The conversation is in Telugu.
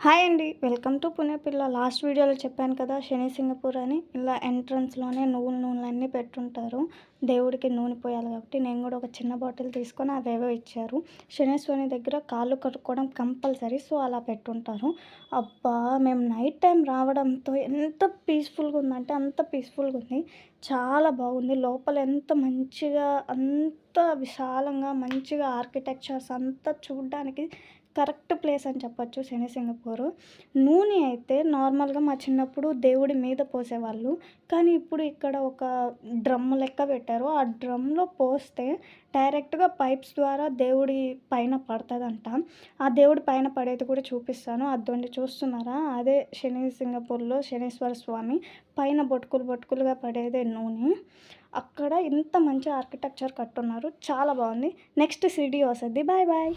హాయ్ అండి. Welcome to పుణెపిల్ల. లాస్ట్ వీడియోలో చెప్పాను కదా శని సింగపూర్ అని. ఇలా ఎంట్రన్స్‌లోనే నూనెలన్నీ పెట్టుంటారు. దేవుడికి నూనె పోయాలి కాబట్టి నేను కూడా ఒక చిన్న బాటిల్ తీసుకొని అవేవో ఇచ్చారు. శనేశ్వరుని దగ్గర కాళ్ళు కడుక్కోవడం కంపల్సరీ. సో, అలా పెట్టుంటారు. అబ్బా! మేము నైట్ టైం రావడంతో ఎంత పీస్‌ఫుల్‌గా ఉందంటే అంత పీస్‌ఫుల్‌గా ఉంది. చాలా బాగుంది. లోపల ఎంత మంచిగా అంత విశాలంగా మంచిగా ఆర్కిటెక్చర్స్ అంతా చూడ్డానికి కరెక్ట్ ప్లేస్ అని చెప్పొచ్చు శని సింగపూరు. నూనె అయితే నార్మల్‌గా మా చిన్నప్పుడు దేవుడి మీద పోసేవాళ్ళు. కానీ ఇప్పుడు ఇక్కడ ఒక డ్రమ్ము లెక్క పెట్టారు. ఆ డ్రమ్‌లో పోస్తే డైరెక్ట్‌గా పైప్స్ ద్వారా దేవుడి పైన పడతదంట. ఆ దేవుడి పైన పడేది కూడా చూపిస్తాను. అదిగోండి చూస్తున్నారా? అదే శని సింగపూర్‌లో శనీశ్వర స్వామి పైన బొట్టులుగా పడేదే నూనె. అక్కడ ఇంత మంచి ఆర్కిటెక్చర్ కట్టున్నారు. చాలా బావుంది. నెక్స్ట్ సిడీ వస్తది. Bye bye.